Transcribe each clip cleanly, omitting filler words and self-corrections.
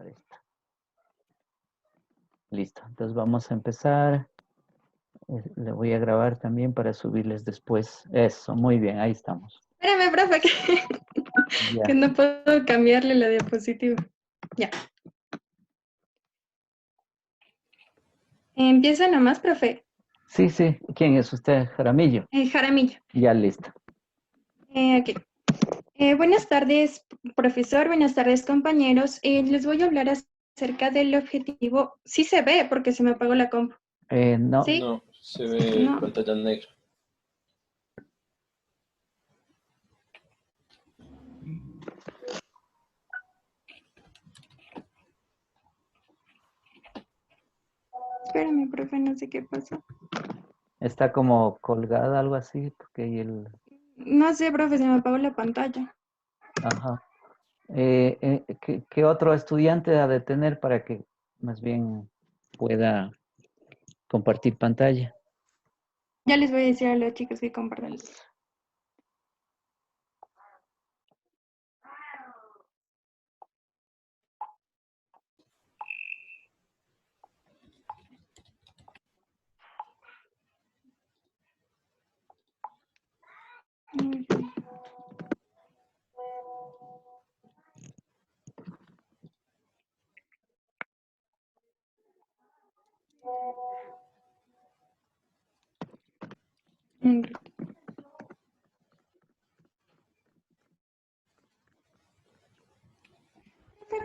grabar esta. Listo, entonces vamos a empezar. Le voy a grabar también para subirles después. Eso, muy bien, ahí estamos. Espérame, profe, Ya. que no puedo cambiarle la diapositiva. Ya. Empieza nomás, profe. Sí, sí. ¿Quién es usted? Jaramillo. Jaramillo. Ya listo. Aquí. Buenas tardes, profesor. Buenas tardes, compañeros. Les voy a hablar acerca del objetivo. Sí se ve porque se me apagó la compu. No. ¿Sí? No, se ve No. pantalla negra. Espérame, profe, no sé qué pasó. Está como colgada, algo así, porque ahí el... No sé, profe, se me apagó la pantalla. Ajá. ¿Qué otro estudiante ha de tener para que más bien pueda compartir pantalla? Ya les voy a decir a los chicos que compartan.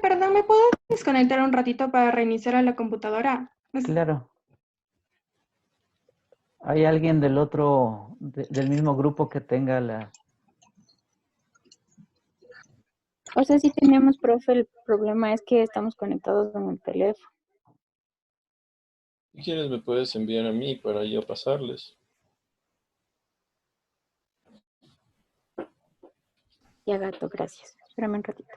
Perdón, ¿me puedo desconectar un ratito para reiniciar a la computadora? Claro. ¿Hay alguien del otro, del mismo grupo que tenga la... O sea, sí tenemos, profe, el problema es que estamos conectados en el teléfono. Si quieres me puedes enviar a mí para yo pasarles. Ya, gato, gracias. Espérame un ratito.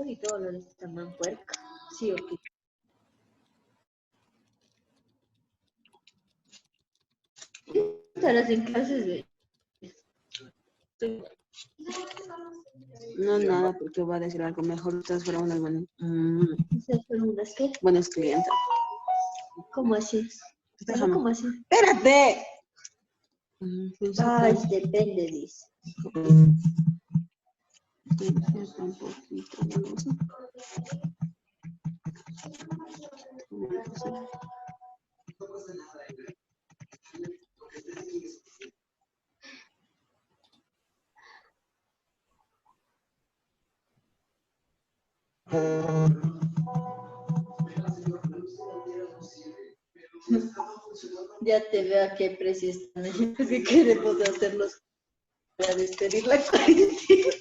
Y todo lo de esta manpuerca. Sí, ok. Estarás en clases de... No, nada, porque voy a decir algo mejor. Ustedes fueron unas buenas, ¿Ustedes fueron unas qué? buenas clientes. ¿Cómo así? Déjame. ¿Cómo así? ¡Espérate! Ay, depende, dice. Un poquito, no sé. Ya te veo a qué precio están. ¿Qué queremos hacerlos para despedir la cuarentena?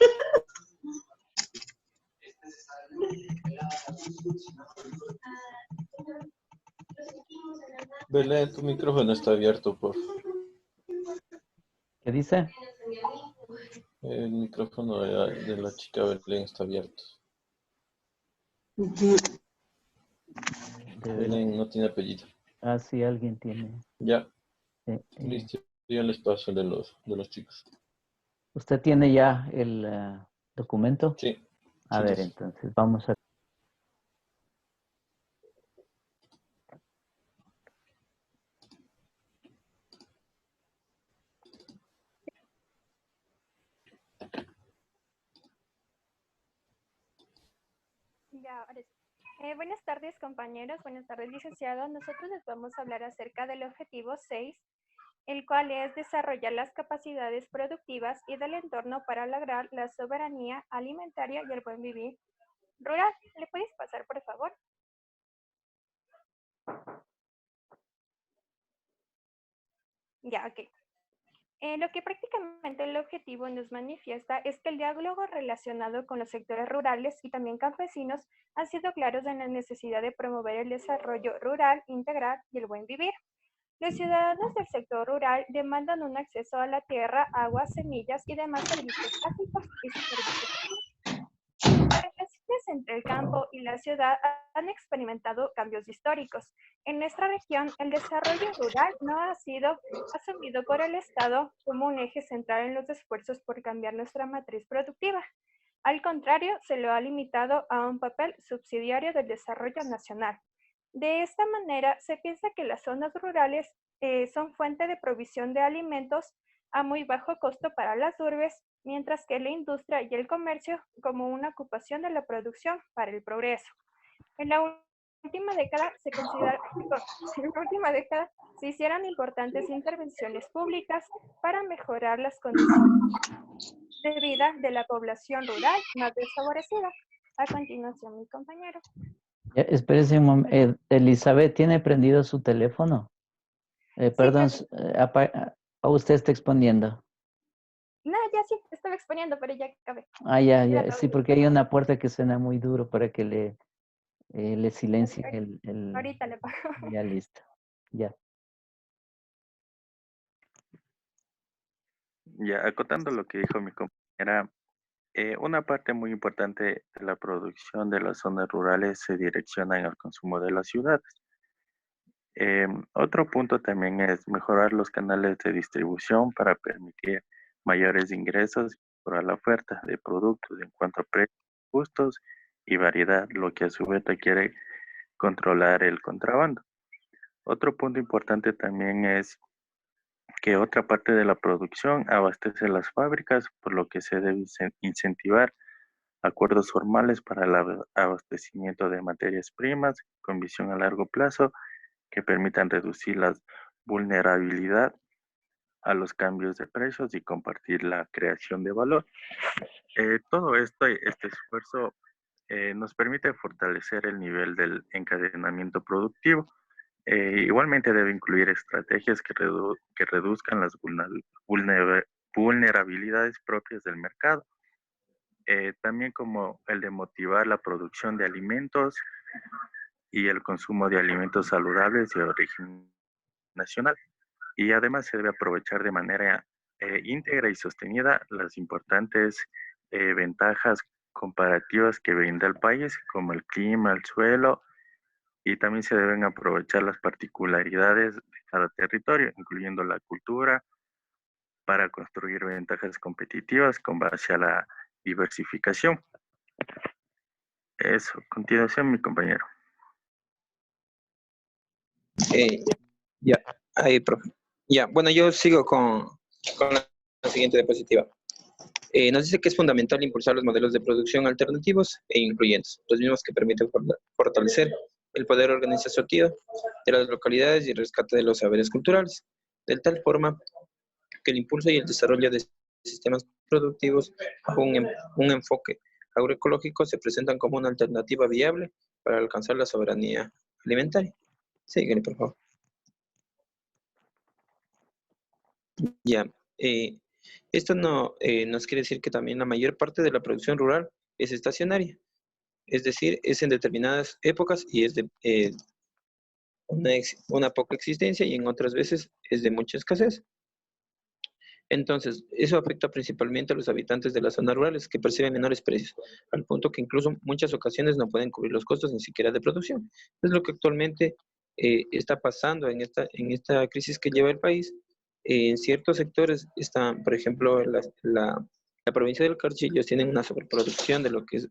Belén, tu micrófono está abierto, por favor. ¿Qué dice? El micrófono de la chica Belén está abierto. Belén no tiene apellido. Ah, sí, alguien tiene. Ya, listo. Ya les paso de los chicos. ¿Usted tiene ya el documento? Sí. A ver, entonces vamos a... Ya, ahora sí. Buenas tardes, compañeros. Buenas tardes, licenciado. Nosotros les vamos a hablar acerca del objetivo 6, el cual es desarrollar las capacidades productivas y del entorno para lograr la soberanía alimentaria y el buen vivir rural. ¿Le puedes pasar, por favor? Ya, ok. Lo que prácticamente el objetivo nos manifiesta es que el diálogo relacionado con los sectores rurales y también campesinos han sido claros en la necesidad de promover el desarrollo rural, integral y el buen vivir. Los ciudadanos del sector rural demandan un acceso a la tierra, agua, semillas y demás servicios básicos y servicios públicos. Las relaciones entre el campo y la ciudad han experimentado cambios históricos. En nuestra región, el desarrollo rural no ha sido asumido por el Estado como un eje central en los esfuerzos por cambiar nuestra matriz productiva. Al contrario, se lo ha limitado a un papel subsidiario del desarrollo nacional. De esta manera, se piensa que las zonas rurales son fuente de provisión de alimentos a muy bajo costo para las urbes, mientras que la industria y el comercio como una ocupación de la producción para el progreso. En la última década en la última década se hicieron importantes intervenciones públicas para mejorar las condiciones de vida de la población rural más desfavorecida. A continuación, mi compañero. Ya, espérese un momento. Elizabeth, ¿tiene prendido su teléfono? Perdón, Sí, usted está exponiendo. no, ya sí, estaba exponiendo, pero ya acabé. Ya, Era ya. todo. Sí, porque hay una puerta que suena muy duro para que le silencie Ahorita le pago. Ya, listo. Ya. Ya, acotando lo que dijo mi compañera, una parte muy importante de la producción de las zonas rurales se direcciona en el consumo de las ciudades. Otro punto también es mejorar los canales de distribución para permitir mayores ingresos para la oferta de productos en cuanto a precios justos y variedad, lo que a su vez requiere controlar el contrabando. Otro punto importante también es que otra parte de la producción abastece las fábricas, por lo que se debe incentivar acuerdos formales para el abastecimiento de materias primas con visión a largo plazo que permitan reducir la vulnerabilidad a los cambios de precios y compartir la creación de valor. Todo este esfuerzo nos permite fortalecer el nivel del encadenamiento productivo. Igualmente debe incluir estrategias que reduzcan las vulnerabilidades propias del mercado, también como el de motivar la producción de alimentos y el consumo de alimentos saludables de origen nacional. Y además se debe aprovechar de manera íntegra y sostenida las importantes ventajas comparativas que brinda el país, como el clima, el suelo, y también se deben aprovechar las particularidades de cada territorio, incluyendo la cultura, para construir ventajas competitivas con base a la diversificación. Eso, a continuación, mi compañero. Ya, ahí, profe. Ya, bueno, yo sigo con la siguiente diapositiva. Nos dice que es fundamental impulsar los modelos de producción alternativos e incluyentes, los mismos que permiten fortalecer el poder organizativo de las localidades y el rescate de los saberes culturales, de tal forma que el impulso y el desarrollo de sistemas productivos con un enfoque agroecológico se presentan como una alternativa viable para alcanzar la soberanía alimentaria. Síguele, por favor. Ya, esto no nos quiere decir que también la mayor parte de la producción rural es estacionaria, es decir, es en determinadas épocas y es de una poca existencia y en otras veces es de mucha escasez. Entonces, eso afecta principalmente a los habitantes de las zonas rurales que perciben menores precios, al punto que incluso en muchas ocasiones no pueden cubrir los costos ni siquiera de producción. Es lo que actualmente está pasando en esta crisis que lleva el país. En ciertos sectores están, por ejemplo, la provincia del Carchi, ellos tienen una sobreproducción de lo que es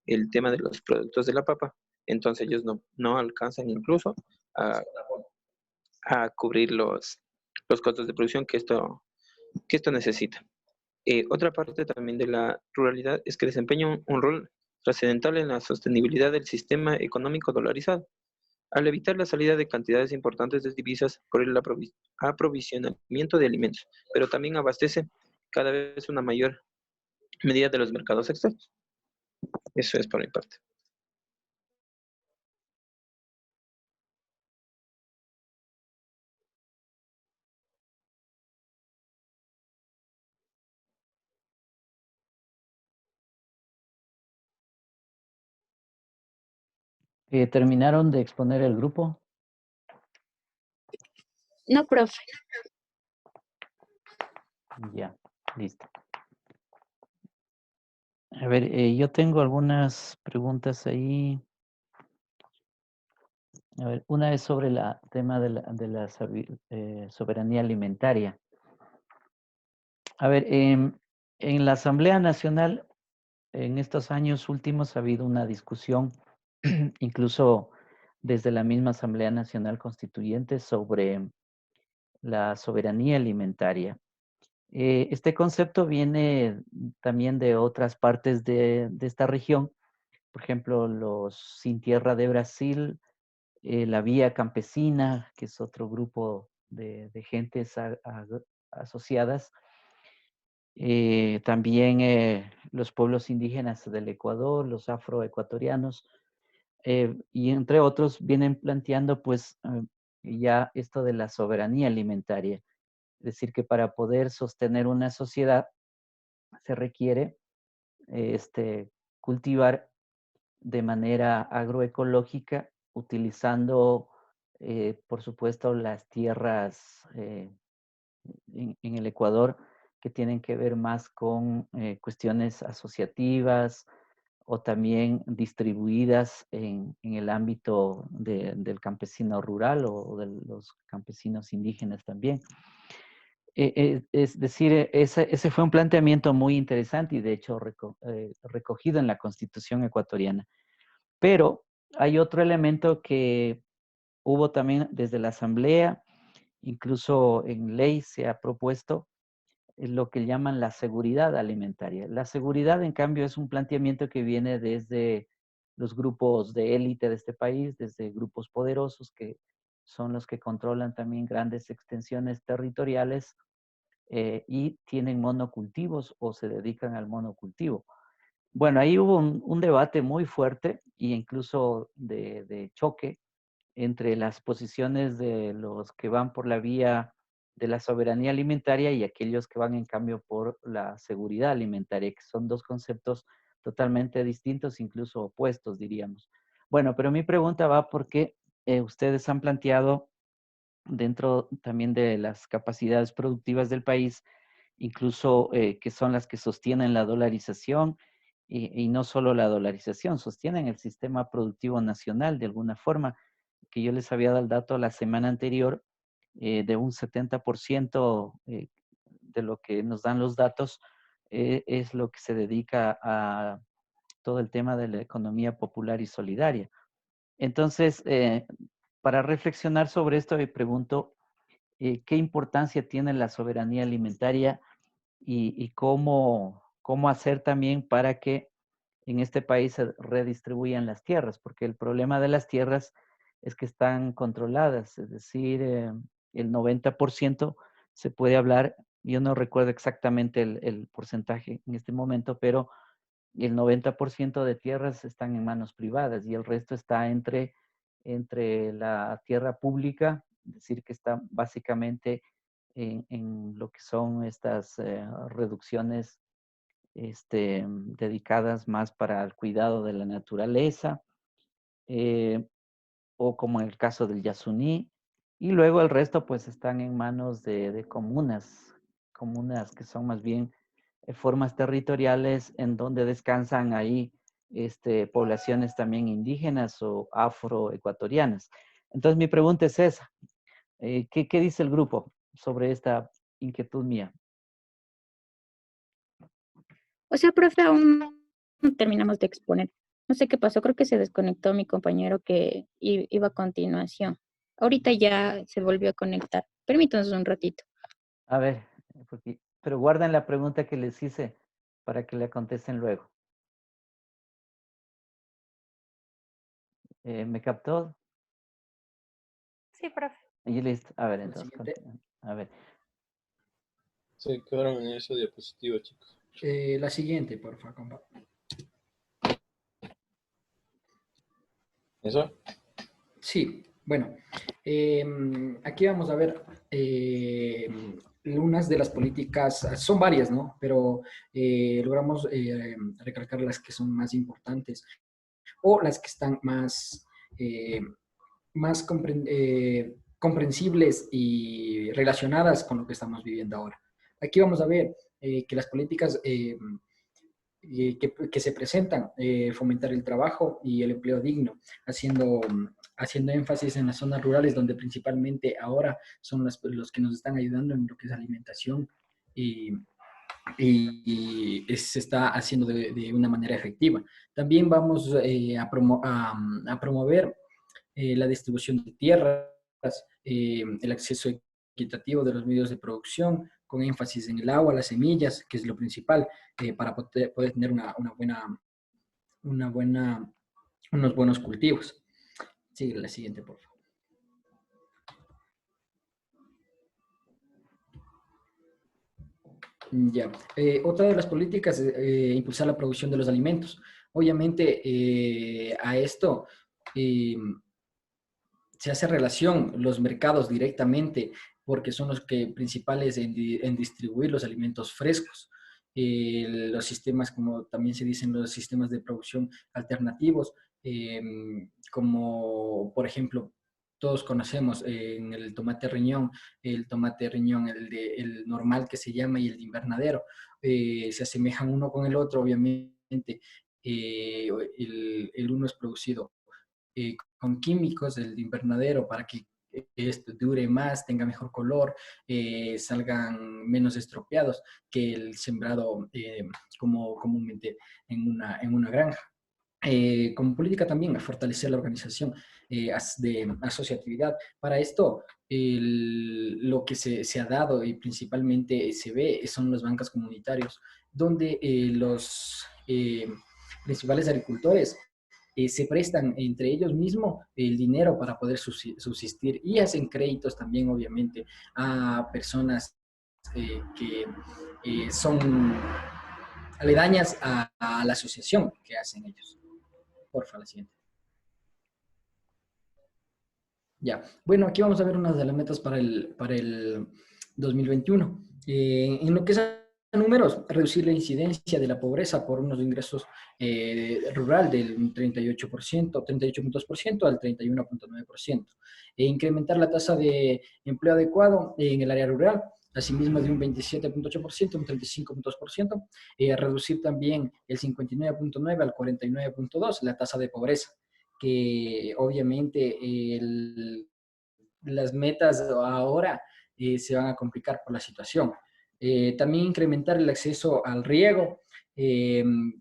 el tema de los productos de la papa. Entonces ellos no alcanzan incluso a cubrir los costos de producción que esto necesita. Otra parte también de la ruralidad es que desempeña un rol trascendental en la sostenibilidad del sistema económico dolarizado, al evitar la salida de cantidades importantes de divisas por el aprovisionamiento de alimentos, pero también abastece cada vez una mayor medida de los mercados externos. Eso es por mi parte. ¿Terminaron de exponer el grupo? No, profe. Ya, listo. A ver, yo tengo algunas preguntas ahí. A ver, una es sobre el tema de la soberanía alimentaria. A ver, en la Asamblea Nacional, en estos años últimos ha habido una discusión, incluso desde la misma Asamblea Nacional Constituyente, sobre la soberanía alimentaria. Este concepto viene también de otras partes de esta región, por ejemplo, los Sin Tierra de Brasil, la Vía Campesina, que es otro grupo de gentes asociadas, también los pueblos indígenas del Ecuador, los afroecuatorianos, y entre otros vienen planteando pues ya esto de la soberanía alimentaria. Es decir, que para poder sostener una sociedad se requiere cultivar de manera agroecológica, utilizando, por supuesto, las tierras en el Ecuador que tienen que ver más con cuestiones asociativas o también distribuidas en el ámbito del campesino rural o de los campesinos indígenas también. Es decir, ese fue un planteamiento muy interesante y de hecho recogido en la Constitución ecuatoriana. Pero hay otro elemento que hubo también desde la Asamblea, incluso en ley se ha propuesto lo que llaman la seguridad alimentaria. La seguridad, en cambio, es un planteamiento que viene desde los grupos de élite de este país, desde grupos poderosos que son los que controlan también grandes extensiones territoriales y tienen monocultivos o se dedican al monocultivo. Bueno, ahí hubo un debate muy fuerte e incluso de choque entre las posiciones de los que van por la vía de la soberanía alimentaria y aquellos que van en cambio por la seguridad alimentaria, que son dos conceptos totalmente distintos, incluso opuestos, diríamos. Bueno, pero mi pregunta va porque ustedes han planteado dentro también de las capacidades productivas del país, incluso que son las que sostienen la dolarización y no solo la dolarización, sostienen el sistema productivo nacional de alguna forma, que yo les había dado el dato la semana anterior de un 70% de lo que nos dan los datos es lo que se dedica a todo el tema de la economía popular y solidaria. Entonces, para reflexionar sobre esto, me pregunto, ¿qué importancia tiene la soberanía alimentaria y cómo hacer también para que en este país se redistribuyan las tierras? Porque el problema de las tierras es que están controladas, es decir, el 90% se puede hablar, yo no recuerdo exactamente el porcentaje en este momento, pero el 90% de tierras están en manos privadas y el resto está entre la tierra pública, es decir, que está básicamente en lo que son estas reducciones dedicadas más para el cuidado de la naturaleza, o como en el caso del Yasuní, y luego el resto pues están en manos de comunas que son más bien formas territoriales en donde descansan ahí poblaciones también indígenas o afroecuatorianas. Entonces mi pregunta es esa, ¿qué dice el grupo sobre esta inquietud mía? O sea, profe, aún no terminamos de exponer. No sé qué pasó, creo que se desconectó mi compañero que iba a continuación. Ahorita ya se volvió a conectar. Permítanos un ratito. A ver, pero guarden la pregunta que les hice para que la contesten luego. ¿Me captó? Sí, profe. Y listo. A ver, La entonces, siguiente. a ver. Sí, quedaron en esa diapositiva, chicos. La siguiente, por favor, compa. ¿Eso? Sí, bueno. Aquí vamos a ver unas de las políticas, son varias, ¿no? Pero logramos recalcar las que son más importantes o las que están más más comprensibles y relacionadas con lo que estamos viviendo ahora. Aquí vamos a ver que las políticas que se presentan, fomentar el trabajo y el empleo digno, haciendo énfasis en las zonas rurales donde principalmente ahora son los que nos están ayudando en lo que es alimentación y se está haciendo de una manera efectiva. También vamos a promover la distribución de tierras, el acceso equitativo de los medios de producción, con énfasis en el agua, las semillas, que es lo principal, para poder tener unos buenos cultivos. Sigue la siguiente, por favor. Ya. Otra de las políticas es impulsar la producción de los alimentos. Obviamente, a esto se hace relación los mercados directamente porque son los que principales en distribuir los alimentos frescos. Los sistemas, como también se dicen, los sistemas de producción alternativos, como por ejemplo, todos conocemos en el tomate riñón, el normal que se llama y el de invernadero, se asemejan uno con el otro, obviamente. El uno es producido con químicos del invernadero para que esto dure más, tenga mejor color, salgan menos estropeados que el sembrado como comúnmente en una granja. Como política también a fortalecer la organización de asociatividad. Para esto, lo que se ha dado y principalmente se ve son los bancos comunitarios, donde los principales agricultores se prestan entre ellos mismos el dinero para poder subsistir y hacen créditos también, obviamente, a personas que son aledañas a la asociación que hacen ellos. Porfa, la siguiente. Ya. Bueno, aquí vamos a ver unas de las metas para el 2021. En lo que es a números, reducir la incidencia de la pobreza por unos ingresos rural del 38%, 38.2% al 31.9%. Incrementar la tasa de empleo adecuado en el área rural, asimismo de un 27.8% a un 35.2%. Reducir también el 59.9 al 49.2 la tasa de pobreza, que obviamente las metas ahora se van a complicar por la situación. También incrementar el acceso al riego,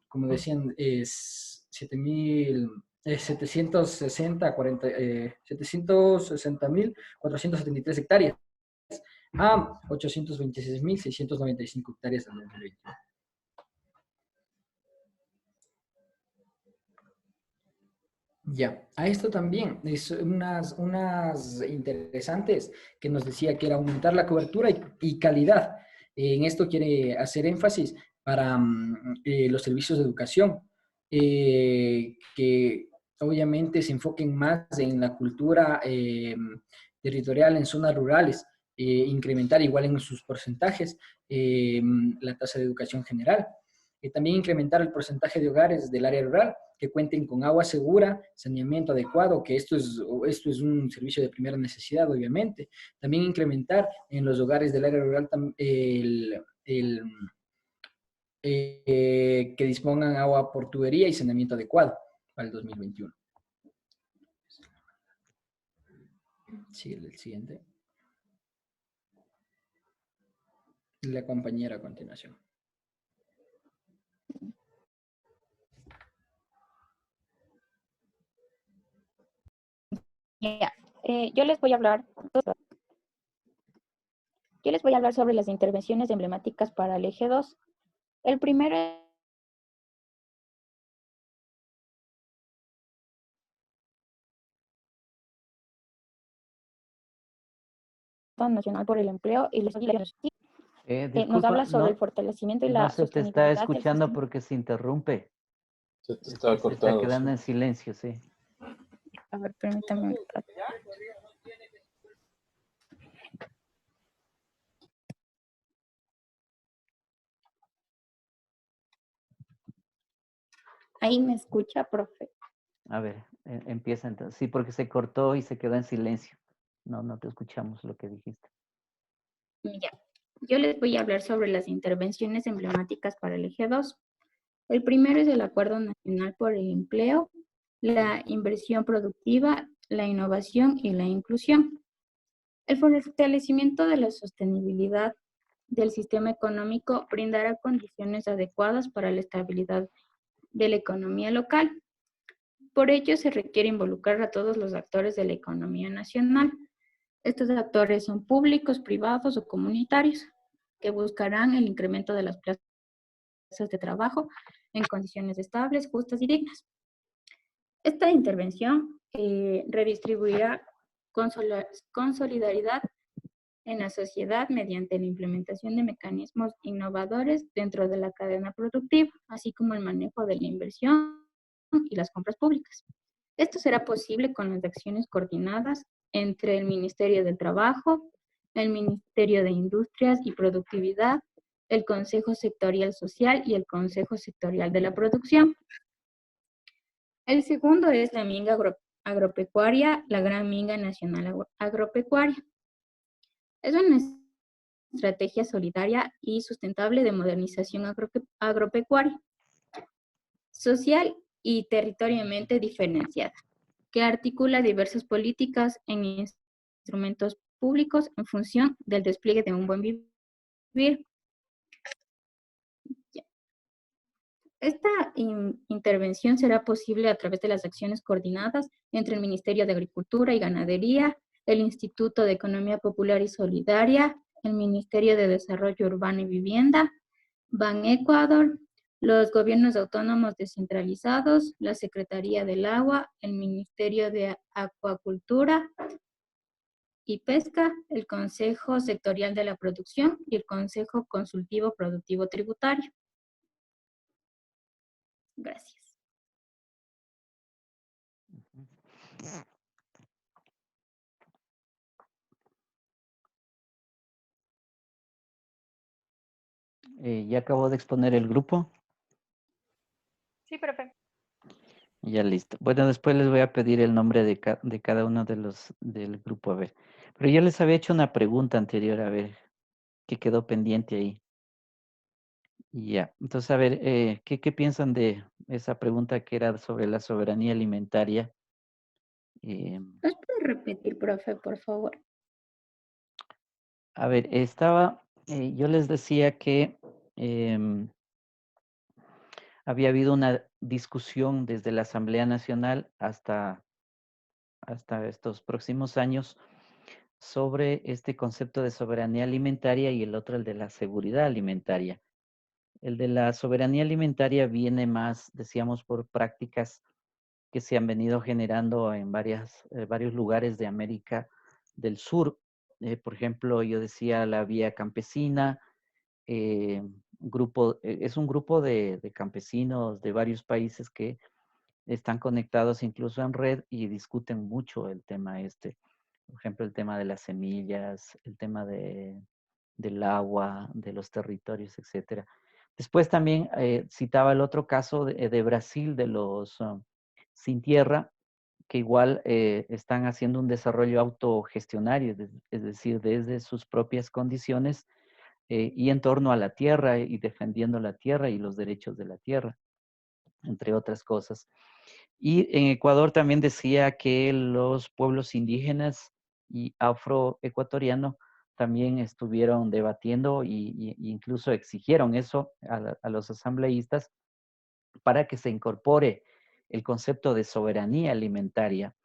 como decían, es 760.473 hectáreas a 826.695 hectáreas en 2021. Ya, a esto también es unas interesantes que nos decía que era aumentar la cobertura y calidad. En esto quiere hacer énfasis para los servicios de educación, que obviamente se enfoquen más en la cultura territorial en zonas rurales, incrementar igual en sus porcentajes la tasa de educación general. También incrementar el porcentaje de hogares del área rural que cuenten con agua segura, saneamiento adecuado, que esto es un servicio de primera necesidad, obviamente. También incrementar en los hogares del área rural que dispongan agua por tubería y saneamiento adecuado para el 2021. Sí, el siguiente. La compañera a continuación. Ya, yo les voy a hablar sobre las intervenciones emblemáticas para el eje 2. El primero es Nacional por el Empleo y nos Disculpa, habla sobre el no, fortalecimiento y no la se te está sostenibilidad del escuchando sistema. porque se interrumpe. Se te estaba Se está cortando. quedando Sí. en silencio, sí. A ver, permítame un rato. Ahí me escucha, profe. A ver, empieza entonces. Sí, porque se cortó y se quedó en silencio. No, no te escuchamos lo que dijiste. Ya. Yo les voy a hablar sobre las intervenciones emblemáticas para el eje 2. El primero es el Acuerdo Nacional por el Empleo, la inversión productiva, la innovación y la inclusión. El fortalecimiento de la sostenibilidad del sistema económico brindará condiciones adecuadas para la estabilidad de la economía local. Por ello, se requiere involucrar a todos los actores de la economía nacional. Estos actores son públicos, privados o comunitarios, que buscarán el incremento de las plazas de trabajo en condiciones estables, justas y dignas. Esta intervención redistribuirá con solidaridad en la sociedad mediante la implementación de mecanismos innovadores dentro de la cadena productiva, así como el manejo de la inversión y las compras públicas. Esto será posible con las acciones coordinadas entre el Ministerio del Trabajo, el Ministerio de Industrias y Productividad, el Consejo Sectorial Social y el Consejo Sectorial de la Producción. El segundo es la minga agropecuaria, la Gran Minga Nacional Agropecuaria. Es una estrategia solidaria y sustentable de modernización agropecuaria, social y territorialmente diferenciada, que articula diversas políticas en instrumentos públicos en función del despliegue de un buen vivir. Esta intervención será posible a través de las acciones coordinadas entre el Ministerio de Agricultura y Ganadería, el Instituto de Economía Popular y Solidaria, el Ministerio de Desarrollo Urbano y Vivienda, Ban Ecuador, los gobiernos autónomos descentralizados, la Secretaría del Agua, el Ministerio de Acuacultura y Pesca, el Consejo Sectorial de la Producción y el Consejo Consultivo Productivo Tributario. Gracias. ¿Ya acabó de exponer el grupo? Sí, profe. Ya listo. Bueno, después les voy a pedir el nombre de cada uno de los del grupo, a ver. Pero yo les había hecho una pregunta anterior, a ver, que quedó pendiente ahí. Ya, entonces, a ver, ¿qué piensan de esa pregunta que era sobre la soberanía alimentaria? ¿Nos puede repetir, profe, por favor? A ver, yo les decía que em, había habido una discusión desde la Asamblea Nacional hasta estos próximos años sobre este concepto de soberanía alimentaria y el otro, el de la seguridad alimentaria. El de la soberanía alimentaria viene más, decíamos, por prácticas que se han venido generando en varios lugares de América del Sur. Por ejemplo, yo decía la vía campesina, es un grupo de campesinos de varios países que están conectados incluso en red y discuten mucho el tema este. Por ejemplo, el tema de las semillas, el tema del agua, de los territorios, etcétera. Después también citaba el otro caso de Brasil, de los sin tierra, que igual están haciendo un desarrollo autogestionario, es decir, desde sus propias condiciones y en torno a la tierra y defendiendo la tierra y los derechos de la tierra, entre otras cosas. Y en Ecuador también decía que los pueblos indígenas y afroecuatorianos también estuvieron debatiendo y incluso exigieron eso a los asambleístas para que se incorpore el concepto de soberanía alimentaria,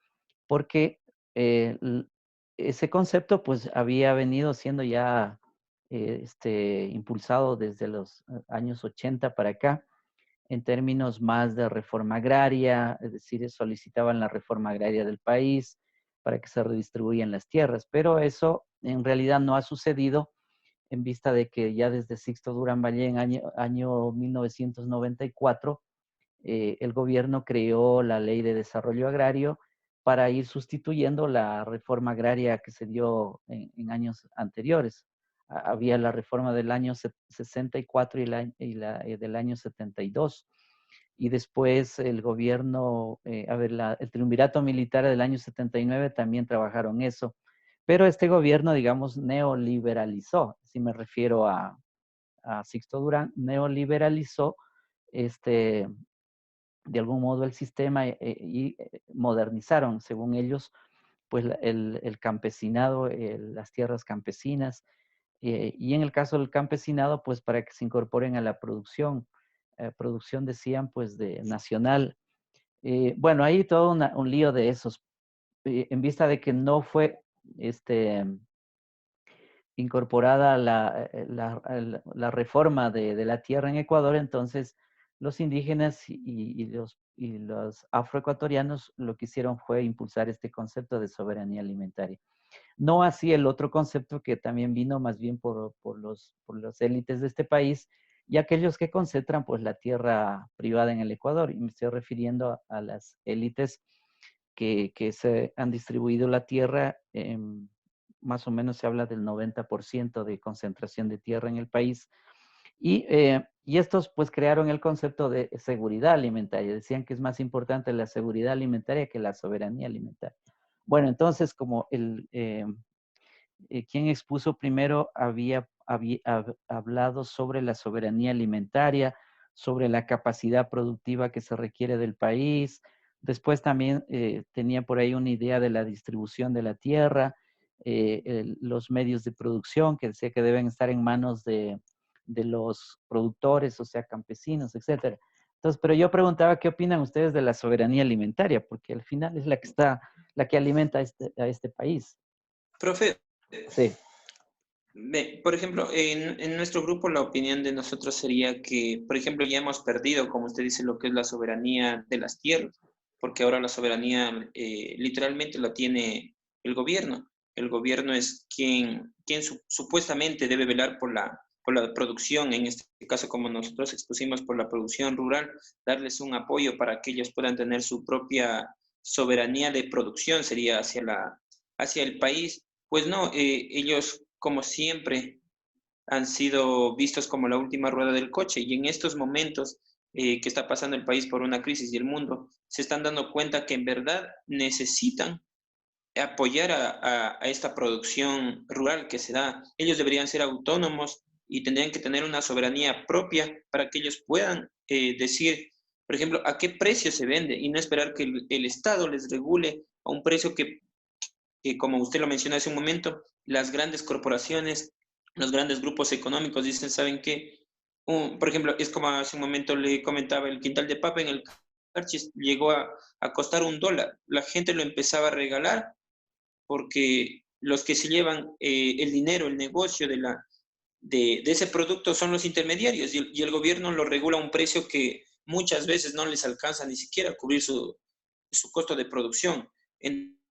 porque ese concepto pues había venido siendo ya impulsado desde los años 80 para acá, en términos más de reforma agraria, es decir, solicitaban la reforma agraria del país para que se redistribuyan las tierras, pero eso en realidad no ha sucedido en vista de que ya desde Sixto Durán Ballén, año 1994, el gobierno creó la Ley de Desarrollo Agrario para ir sustituyendo la reforma agraria que se dio en años anteriores. Había la reforma del año 64 y la del año 72. y después el gobierno, el triunvirato militar del año 79 también trabajaron eso. Pero este gobierno, digamos, neoliberalizó, si me refiero a Sixto Durán, neoliberalizó de algún modo el sistema y modernizaron, según ellos, pues el campesinado, las tierras campesinas, y en el caso del campesinado, pues para que se incorporen a la producción, decían, pues de nacional. Bueno, hay todo un lío de esos, en vista de que no fue incorporada la reforma de la tierra en Ecuador, entonces los indígenas y los afroecuatorianos lo que hicieron fue impulsar este concepto de soberanía alimentaria. No así el otro concepto que también vino más bien por las élites de este país y aquellos que concentran pues la tierra privada en el Ecuador. Y me estoy refiriendo a las élites que se han distribuido la tierra, más o menos se habla del 90% de concentración de tierra en el país. Y estos pues crearon el concepto de seguridad alimentaria. Decían que es más importante la seguridad alimentaria que la soberanía alimentaria. Bueno, entonces como quien expuso primero había hablado sobre la soberanía alimentaria, sobre la capacidad productiva que se requiere del país. Después también tenía por ahí una idea de la distribución de la tierra, los medios de producción, que decía que deben estar en manos de los productores, o sea, campesinos, etcétera. Entonces, pero yo preguntaba, ¿qué opinan ustedes de la soberanía alimentaria? Porque al final es la que alimenta a este país. Profe, Sí. por ejemplo, en nuestro grupo la opinión de nosotros sería que, por ejemplo, ya hemos perdido, como usted dice, lo que es la soberanía de las tierras, porque ahora la soberanía literalmente la tiene el gobierno. El gobierno es quien supuestamente debe velar por la producción, en este caso como nosotros expusimos por la producción rural, darles un apoyo para que ellos puedan tener su propia soberanía de producción, sería hacia el país. Pues no, ellos como siempre han sido vistos como la última rueda del coche y en estos momentos que está pasando el país por una crisis y el mundo, se están dando cuenta que en verdad necesitan apoyar a esta producción rural que se da. Ellos deberían ser autónomos y tendrían que tener una soberanía propia para que ellos puedan decir, por ejemplo, a qué precio se vende y no esperar que el Estado les regule a un precio que como usted lo mencionó hace un momento, las grandes corporaciones, los grandes grupos económicos dicen, ¿saben qué? Por ejemplo, es como hace un momento le comentaba, el quintal de papa en el Carchis llegó a costar $1. La gente lo empezaba a regalar porque los que se llevan el dinero, el negocio de ese producto son los intermediarios y el gobierno lo regula a un precio que muchas veces no les alcanza ni siquiera a cubrir su costo de producción.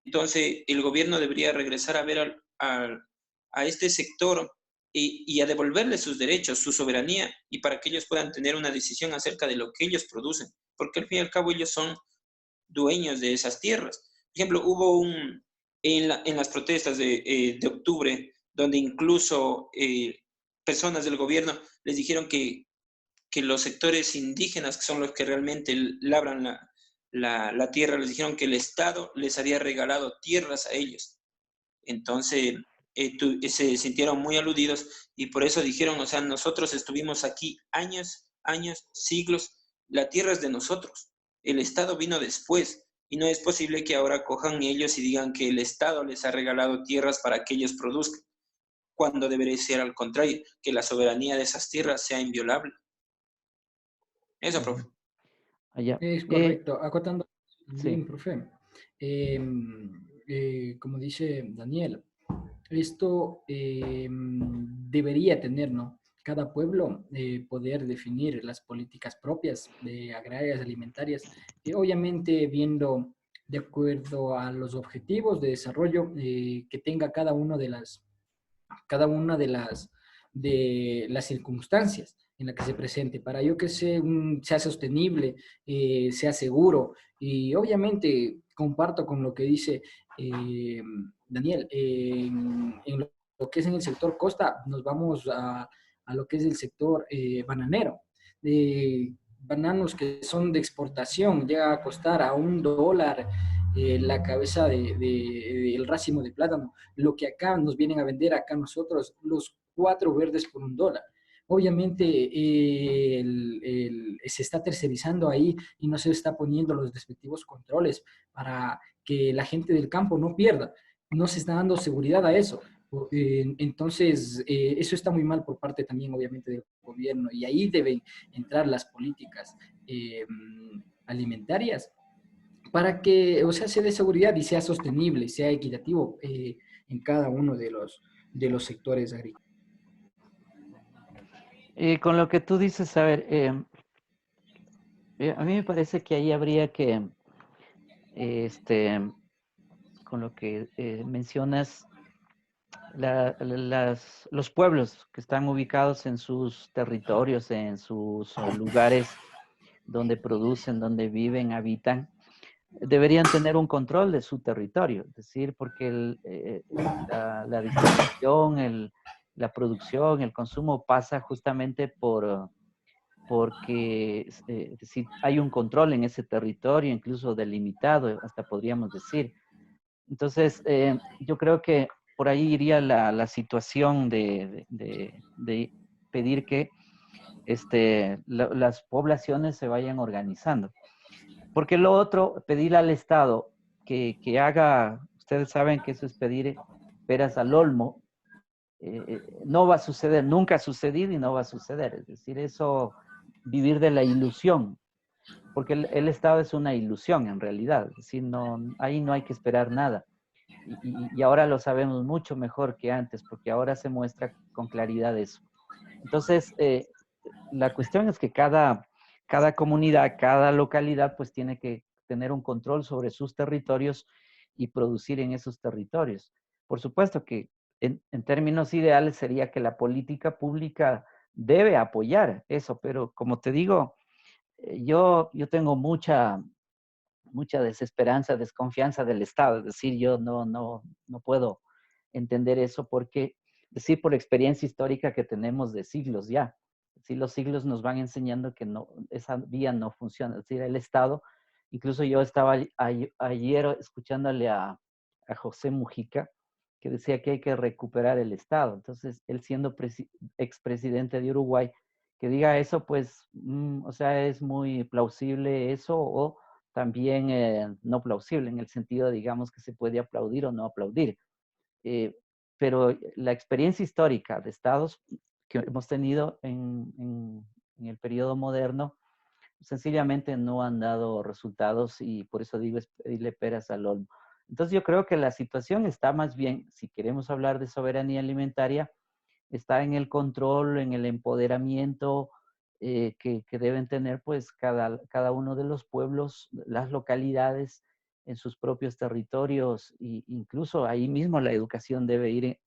Entonces, el gobierno debería regresar a ver a este sector y a devolverle sus derechos, su soberanía, y para que ellos puedan tener una decisión acerca de lo que ellos producen, porque al fin y al cabo ellos son dueños de esas tierras. Por ejemplo, hubo en las protestas de octubre, donde incluso personas del gobierno les dijeron que los sectores indígenas, que son los que realmente labran la tierra, les dijeron que el Estado les había regalado tierras a ellos. Entonces, se sintieron muy aludidos y por eso dijeron, o sea, nosotros estuvimos aquí años, siglos, la tierra es de nosotros, el Estado vino después y no es posible que ahora cojan ellos y digan que el Estado les ha regalado tierras para que ellos produzcan, cuando debería ser al contrario, que la soberanía de esas tierras sea inviolable. Eso, profe. Allá. Es correcto. Acotando bien, Sí. profe. Como dice Daniel, esto debería tener, ¿no? Cada pueblo poder definir las políticas propias de agrarias, alimentarias, obviamente viendo de acuerdo a los objetivos de desarrollo que tenga cada una de las circunstancias en las que se presente, para yo que sea sostenible, sea seguro. Y obviamente comparto con lo que dice Daniel, en lo que es en el sector costa, nos vamos a lo que es el sector bananero. bananos que son de exportación, llega a costar a $1 la cabeza del racimo de plátano, lo que acá nos vienen a vender acá nosotros, los 4 verdes por $1. Obviamente se está tercerizando ahí y no se está poniendo los respectivos controles para que la gente del campo no pierda. No se está dando seguridad a eso. Entonces, eso está muy mal por parte también, obviamente, del gobierno. Y ahí deben entrar las políticas alimentarias para que, o sea, se dé seguridad y sea sostenible, sea equitativo en cada uno de los sectores agrícolas. Con lo que tú dices, a ver, a mí me parece que ahí habría que, con lo que mencionas, los pueblos que están ubicados en sus territorios, en sus lugares donde producen, donde viven, habitan, deberían tener un control de su territorio, es decir, porque la distribución, la producción, el consumo pasa justamente porque es decir, hay un control en ese territorio, incluso delimitado, hasta podríamos decir. Entonces, yo creo que por ahí iría la situación de pedir que las poblaciones se vayan organizando. Porque lo otro, pedir al Estado que haga, ustedes saben que eso es pedir peras al olmo, no va a suceder, nunca ha sucedido y no va a suceder. Es decir, eso, vivir de la ilusión, porque el Estado es una ilusión en realidad, es decir, ahí no hay que esperar nada. Y ahora lo sabemos mucho mejor que antes, porque ahora se muestra con claridad eso. Entonces, la cuestión es que cada comunidad, cada localidad, pues tiene que tener un control sobre sus territorios y producir en esos territorios. Por supuesto que en términos ideales sería que la política pública debe apoyar eso, pero como te digo, yo tengo mucha desesperanza, desconfianza del Estado. Es decir, yo no puedo entender eso porque, decir, por experiencia histórica que tenemos de siglos ya. Si los siglos nos van enseñando que no, esa vía no funciona. Es decir, el Estado, incluso yo estaba ayer escuchándole a José Mujica, que decía que hay que recuperar el Estado. Entonces, él siendo expresidente de Uruguay, que diga eso, pues, o sea, es muy plausible eso, o también no plausible, en el sentido, digamos, que se puede aplaudir o no aplaudir. Pero la experiencia histórica de estados que hemos tenido en el periodo moderno, sencillamente no han dado resultados y por eso digo es pedirle peras al olmo. Entonces yo creo que la situación está más bien, si queremos hablar de soberanía alimentaria, está en el control, en el empoderamiento que deben tener pues cada uno de los pueblos, las localidades en sus propios territorios e incluso ahí mismo la educación debe ir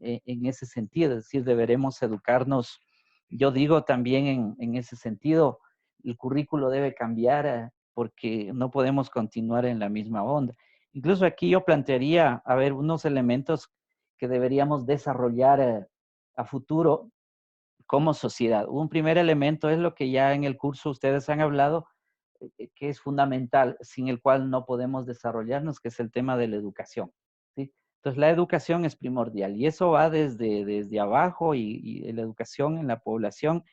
en ese sentido, es decir, deberemos educarnos, yo digo también en ese sentido, el currículo debe cambiar porque no podemos continuar en la misma onda. Incluso aquí yo plantearía, a ver, unos elementos que deberíamos desarrollar a futuro como sociedad. Un primer elemento es lo que ya en el curso ustedes han hablado, que es fundamental, sin el cual no podemos desarrollarnos, que es el tema de la educación, ¿sí? Entonces, la educación es primordial y eso va desde abajo y la educación en la población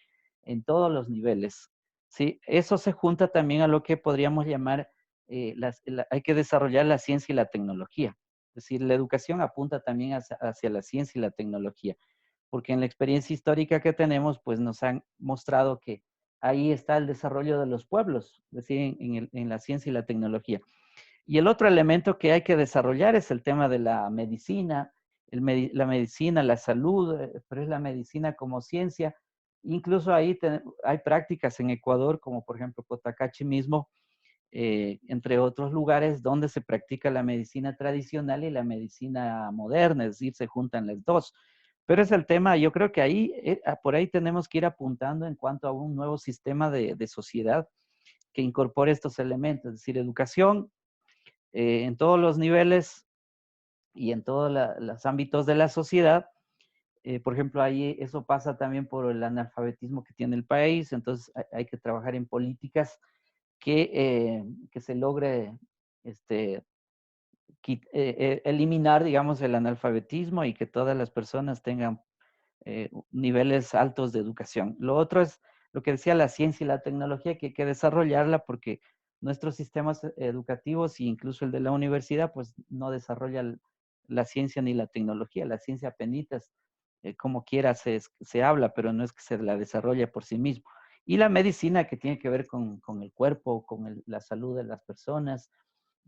en todos los niveles, ¿sí? Eso se junta también a lo que podríamos llamar, hay que desarrollar la ciencia y la tecnología. Es decir, la educación apunta también hacia la ciencia y la tecnología, porque en la experiencia histórica que tenemos, pues nos han mostrado que ahí está el desarrollo de los pueblos, es decir, en la ciencia y la tecnología. Y el otro elemento que hay que desarrollar es el tema de la medicina, la medicina, la salud, pero es la medicina como ciencia. Incluso ahí hay prácticas en Ecuador, como por ejemplo Cotacachi mismo, entre otros lugares donde se practica la medicina tradicional y la medicina moderna, es decir, se juntan las dos. Pero es el tema, yo creo que ahí, por ahí tenemos que ir apuntando en cuanto a un nuevo sistema de sociedad que incorpore estos elementos, es decir, educación en todos los niveles y en todos los ámbitos de la sociedad, Por ejemplo, ahí eso pasa también por el analfabetismo que tiene el país, entonces hay que trabajar en políticas que se logre este, eliminar, digamos, el analfabetismo y que todas las personas tengan niveles altos de educación. Lo otro es lo que decía la ciencia y la tecnología, que hay que desarrollarla porque nuestros sistemas educativos e incluso el de la universidad, pues no desarrolla la ciencia ni la tecnología. La ciencia apenas, como quiera se habla, pero no es que se la desarrolle por sí mismo. Y la medicina que tiene que ver con el cuerpo, con la salud de las personas,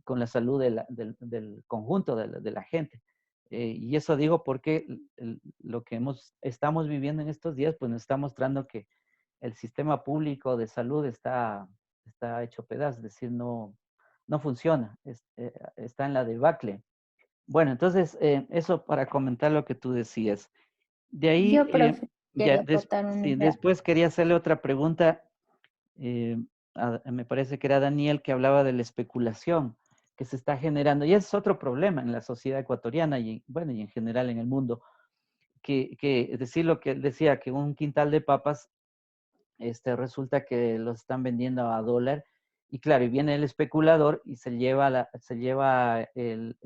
con la salud del conjunto de la gente. Y eso digo porque lo que estamos viviendo en estos días, pues nos está mostrando que el sistema público de salud está hecho pedazos, es decir, no funciona, está en la debacle. Bueno, entonces, eso para comentar lo que tú decías. De ahí, Yo, profe, ya, quería aportar una sí, idea. después quería hacerle otra pregunta. eh, Me parece que era Daniel que hablaba de la especulación que se está generando. Y ese es otro problema en la sociedad ecuatoriana y, bueno, y en general en el mundo, es decir, lo que él decía, que un quintal de papas resulta que los están vendiendo a dólar. Y claro, y viene el especulador y se lleva el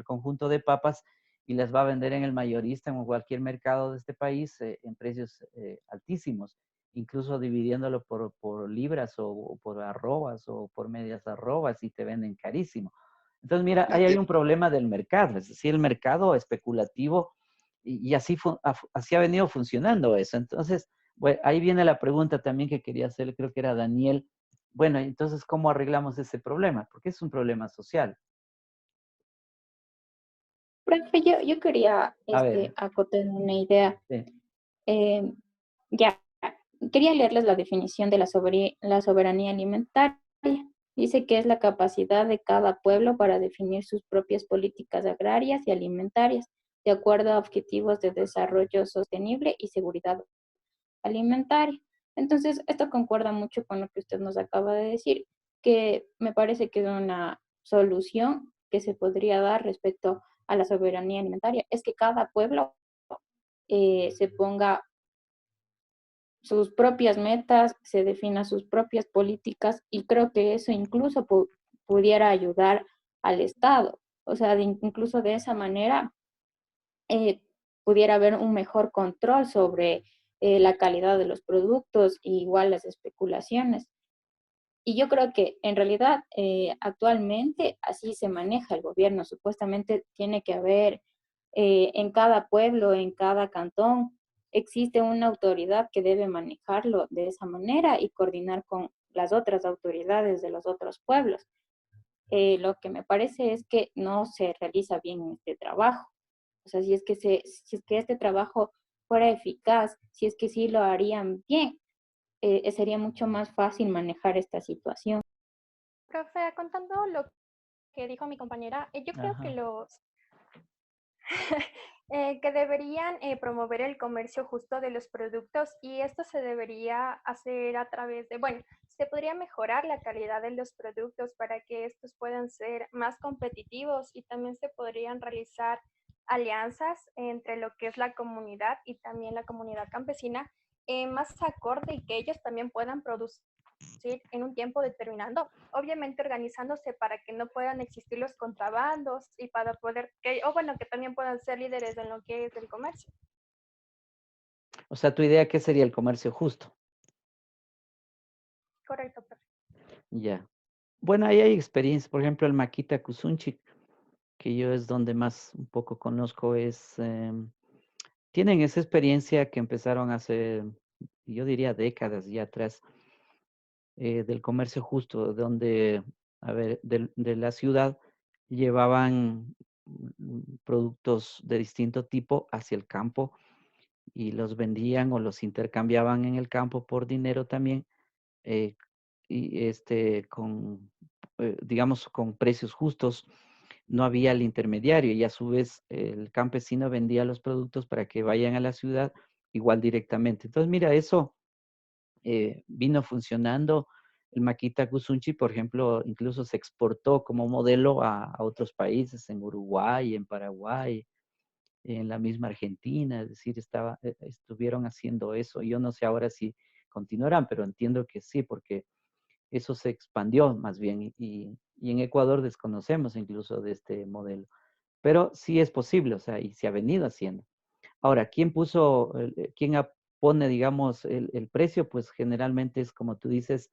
conjunto de papas y las va a vender en el mayorista en cualquier mercado de este país en precios altísimos, incluso dividiéndolo por libras o por arrobas o por medias arrobas y te venden carísimo. Entonces, mira, ahí hay un problema del mercado, es decir, el mercado especulativo y así ha venido funcionando eso. Entonces, bueno, ahí viene la pregunta también que quería hacer, creo que era Daniel. Bueno, entonces, ¿cómo arreglamos ese problema? Porque es un problema social. Profe, yo quería A ver, acotar una idea. sí. Eh, ya, quería leerles la definición de la soberanía alimentaria. Dice que es la capacidad de cada pueblo para definir sus propias políticas agrarias y alimentarias de acuerdo a objetivos de desarrollo sostenible y seguridad alimentaria. Entonces, esto concuerda mucho con lo que usted nos acaba de decir, que me parece que es una solución que se podría dar respecto a la soberanía alimentaria, es que cada pueblo se ponga sus propias metas, se defina sus propias políticas y creo que eso incluso pudiera ayudar al Estado. O sea, incluso de esa manera eh, pudiera haber un mejor control sobre la calidad de los productos e igual las especulaciones. Y yo creo que en realidad actualmente así se maneja el gobierno. Supuestamente tiene que haber en cada pueblo, en cada cantón, existe una autoridad que debe manejarlo de esa manera y coordinar con las otras autoridades de los otros pueblos. Lo que me parece es que no se realiza bien este trabajo. O sea, si es que este trabajo fuera eficaz, si es que sí lo harían bien, sería mucho más fácil manejar esta situación. Profe, contando lo que dijo mi compañera, yo creo que Ajá. que deberían promover el comercio justo de los productos y esto se debería hacer a través de, bueno, se podría mejorar la calidad de los productos para que estos puedan ser más competitivos y también se podrían realizar alianzas entre lo que es la comunidad y también la comunidad campesina más acorde y que ellos también puedan producir en un tiempo determinado, obviamente organizándose para que no puedan existir los contrabandos y para poder, o bueno, que también puedan ser líderes en lo que es el comercio. O sea, tu idea, ¿qué sería el comercio justo? Correcto, profe. Ya. Bueno, ahí hay experiencias, por ejemplo, el Maquita Kuzunchik, que yo es donde más un poco conozco, tienen esa experiencia que empezaron hace, yo diría, décadas ya atrás, del comercio justo, donde, a ver, de la ciudad llevaban productos de distinto tipo hacia el campo y los vendían o los intercambiaban en el campo por dinero también, eh, y digamos, con precios justos. No había el intermediario y a su vez el campesino vendía los productos para que vayan a la ciudad igual directamente. Entonces, mira, eso vino funcionando. El Maquita Guzunchi, por ejemplo, incluso se exportó como modelo a otros países, en Uruguay, en Paraguay, en la misma Argentina, es decir, estuvieron haciendo eso. Yo no sé ahora si continuarán, pero entiendo que sí, porque eso se expandió más bien y en Ecuador desconocemos incluso de este modelo. Pero sí es posible, o sea, y se ha venido haciendo. Ahora, quién pone, digamos, el precio? Pues generalmente es, como tú dices,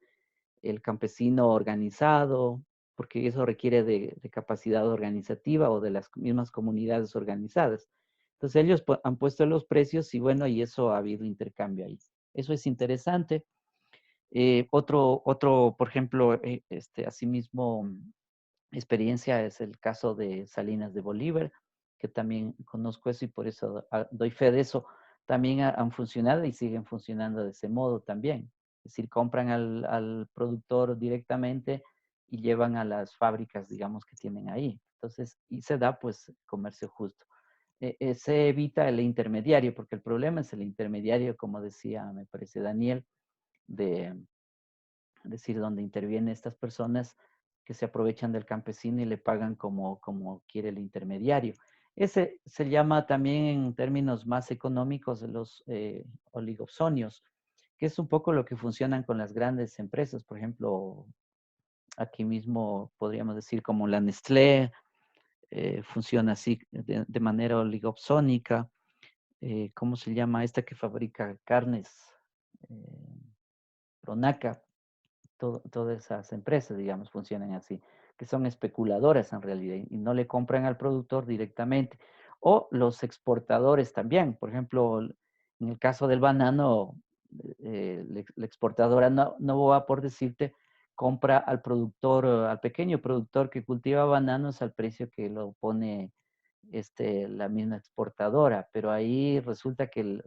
el campesino organizado, porque eso requiere de capacidad organizativa o de las mismas comunidades organizadas. Entonces ellos han puesto los precios y bueno, y eso ha habido intercambio ahí. Eso es interesante. Por ejemplo, asimismo, experiencia es el caso de Salinas de Bolívar, que también conozco eso y por eso doy fe de eso. También han funcionado y siguen funcionando de ese modo también. Es decir, compran al productor directamente y llevan a las fábricas, digamos, que tienen ahí. Entonces, y se da pues comercio justo. Se evita el intermediario, porque el problema es el intermediario, como decía, me parece Daniel, de es decir, donde intervienen estas personas que se aprovechan del campesino y le pagan como quiere el intermediario. Ese se llama también en términos más económicos de los oligopsonios, que es un poco lo que funcionan con las grandes empresas. Por ejemplo, aquí mismo podríamos decir como la Nestlé, funciona así de manera oligopsónica. ¿Cómo se llama esta que fabrica carnes? Pronaca. Todas esas empresas, digamos, funcionan así, que son especuladoras en realidad y no le compran al productor directamente. O los exportadores también. Por ejemplo, en el caso del banano, la exportadora no va por decirte, compra al productor, al pequeño productor que cultiva bananos al precio que lo pone la misma exportadora, pero ahí resulta que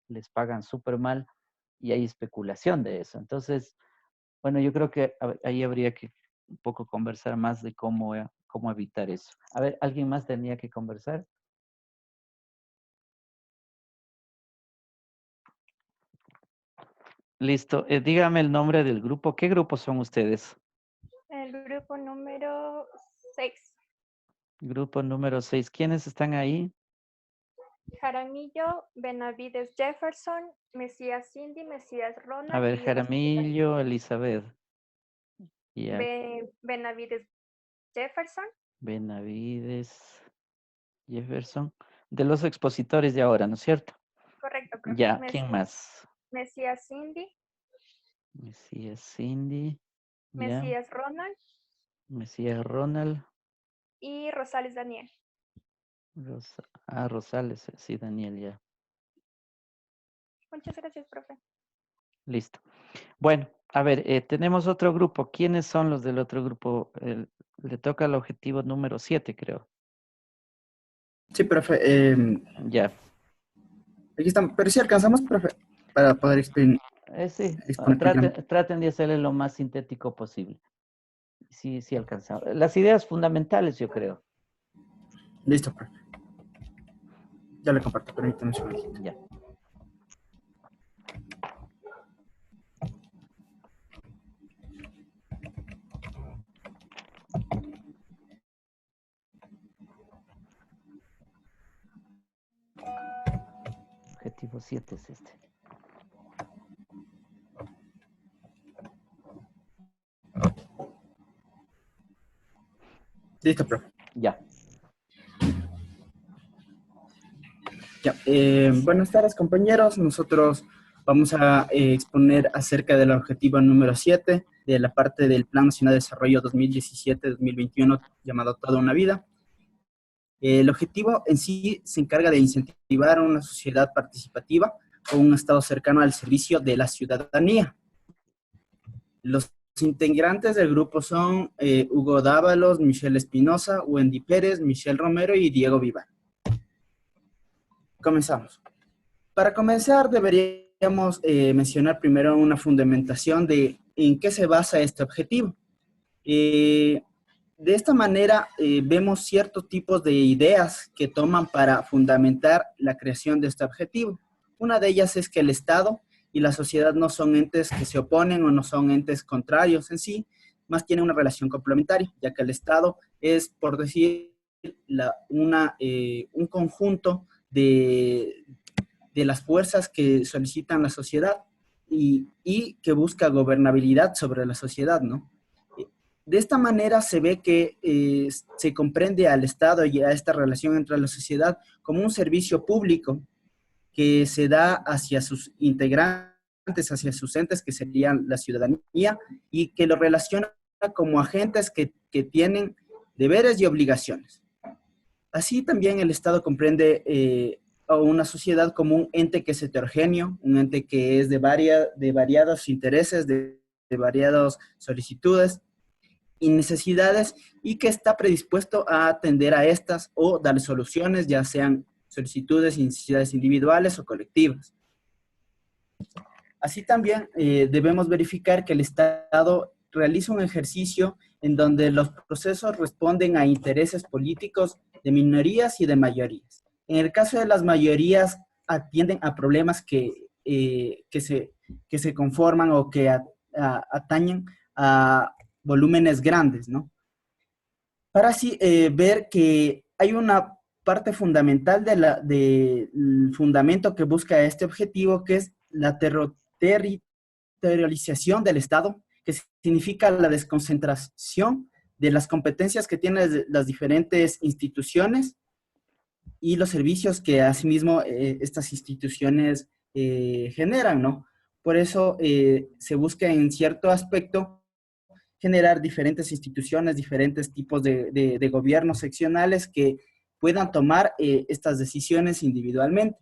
les pagan súper mal y hay especulación de eso. Entonces, bueno, yo creo que ahí habría que un poco conversar más de cómo evitar eso. A ver, ¿alguien más tenía que conversar? Listo. Dígame el nombre del grupo. ¿Qué grupo son ustedes? El grupo número 6. Grupo número 6. ¿Quiénes están ahí? Jaramillo, Benavides Jefferson, Mesías Cindy, Mesías Ronald. A ver, Jaramillo, Elizabeth. Ya. Benavides Jefferson. Benavides Jefferson. De los expositores de ahora, ¿no es cierto? Correcto, profe. Ya, ¿quién más? Mesías Cindy. Mesías Cindy. Ya. Mesías Ronald. Mesías Ronald. Y Rosales Daniel. Rosales, sí, Daniel, ya. Muchas gracias, profe. Listo. Bueno, a ver, tenemos otro grupo. ¿Quiénes son los del otro grupo? Le toca el objetivo número 7, creo. Sí, profe. Ya. Aquí están. Pero sí alcanzamos, profe, para poder Sí, exponer. traten de hacerle lo más sintético posible. Sí, alcanzamos. Las ideas fundamentales, yo creo. Listo, profe. Ya le comparto, permítame un segundo. Ya. Objetivo 7 es este. Listo, profe. Ya. Ya. Buenas tardes, compañeros. Nosotros vamos a exponer acerca del objetivo número 7 de la parte del Plan Nacional de Desarrollo 2017-2021 llamado Toda una Vida. El objetivo en sí se encarga de incentivar una sociedad participativa o un Estado cercano al servicio de la ciudadanía. Los integrantes del grupo son Hugo Dávalos, Michelle Espinosa, Wendy Pérez, Michelle Romero y Diego Vivar. Comenzamos. Para comenzar deberíamos mencionar primero una fundamentación de en qué se basa este objetivo. De esta manera vemos ciertos tipos de ideas que toman para fundamentar la creación de este objetivo. Una de ellas es que el Estado y la sociedad no son entes que se oponen o no son entes contrarios en sí, más tienen una relación complementaria, ya que el Estado es, por decir, un conjunto de las fuerzas que solicitan la sociedad y que busca gobernabilidad sobre la sociedad, ¿no? De esta manera se ve que se comprende al Estado y a esta relación entre la sociedad como un servicio público que se da hacia sus integrantes, hacia sus entes, que serían la ciudadanía, y que lo relaciona como agentes que tienen deberes y obligaciones. Así también el Estado comprende a una sociedad como un ente que es heterogéneo, un ente que es de variados intereses, de variadas solicitudes y necesidades, y que está predispuesto a atender a estas o dar soluciones, ya sean solicitudes y necesidades individuales o colectivas. Así también debemos verificar que el Estado realiza un ejercicio en donde los procesos responden a intereses políticos de minorías y de mayorías. En el caso de las mayorías, atienden a problemas que se conforman o que atañen a volúmenes grandes, ¿no? Para así ver que hay una parte fundamental del fundamento que busca este objetivo, que es la territorialización del Estado, que significa la desconcentración de las competencias que tienen las diferentes instituciones y los servicios que asimismo estas instituciones generan, ¿no? Por eso se busca en cierto aspecto generar diferentes instituciones, diferentes tipos de gobiernos seccionales que puedan tomar estas decisiones individualmente.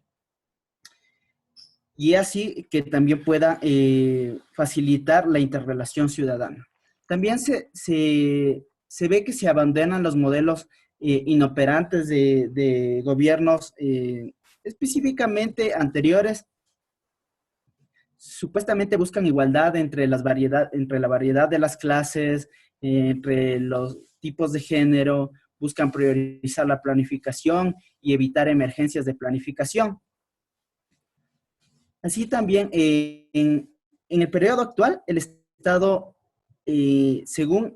Y así que también pueda facilitar la interrelación ciudadana. También se ve que se abandonan los modelos inoperantes de gobiernos específicamente anteriores. Supuestamente buscan igualdad entre la variedad de las clases, entre los tipos de género, buscan priorizar la planificación y evitar emergencias de planificación. Así también, en el periodo actual, el Estado, según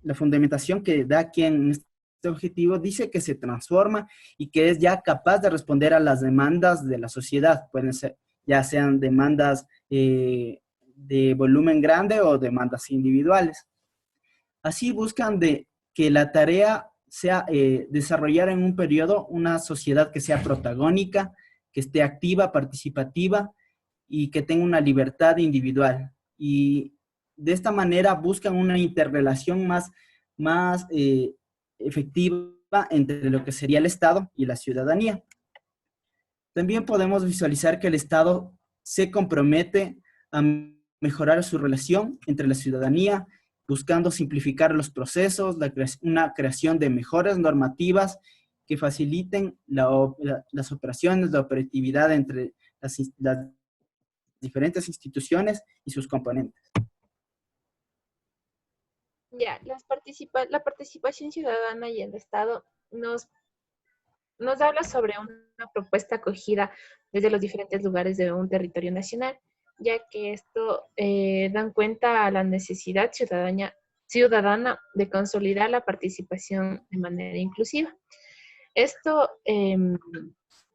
la fundamentación que da aquí en este objetivo, dice que se transforma y que es ya capaz de responder a las demandas de la sociedad. Pueden ser, ya sean demandas de volumen grande o demandas individuales. Así buscan que la tarea sea desarrollar en un periodo una sociedad que sea protagónica, que esté activa, participativa y que tenga una libertad individual. Y de esta manera buscan una interrelación más efectiva entre lo que sería el Estado y la ciudadanía. También podemos visualizar que el Estado se compromete a mejorar su relación entre la ciudadanía, buscando simplificar los procesos, una creación de mejores normativas que faciliten las operaciones, la operatividad entre las diferentes instituciones y sus componentes. Ya, la participación ciudadana y el Estado nos habla sobre una propuesta acogida desde los diferentes lugares de un territorio nacional, ya que esto dan cuenta a la necesidad ciudadana de consolidar la participación de manera inclusiva. Esto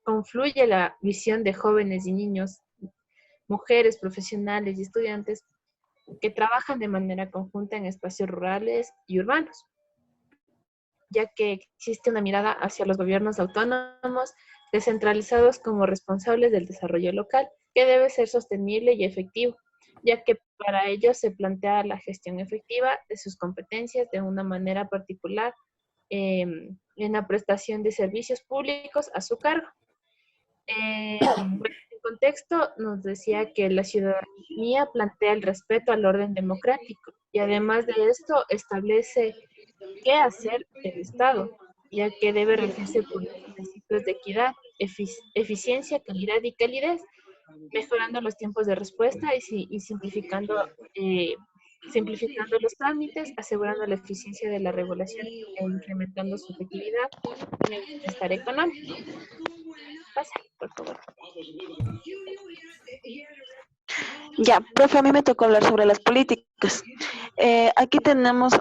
confluye la visión de jóvenes y niños, mujeres, profesionales y estudiantes que trabajan de manera conjunta en espacios rurales y urbanos, ya que existe una mirada hacia los gobiernos autónomos descentralizados como responsables del desarrollo local, que debe ser sostenible y efectivo, ya que para ello se plantea la gestión efectiva de sus competencias de una manera particular en la prestación de servicios públicos a su cargo. En contexto nos decía que la ciudadanía plantea el respeto al orden democrático y además de esto establece qué hacer el Estado, ya que debe regirse por los principios de equidad, eficiencia, calidad y calidez, mejorando los tiempos de respuesta y simplificando los trámites, asegurando la eficiencia de la regulación e incrementando su efectividad en el bienestar económico. Pasa, por favor. Ya, profe, a mí me tocó hablar sobre las políticas. Aquí tenemos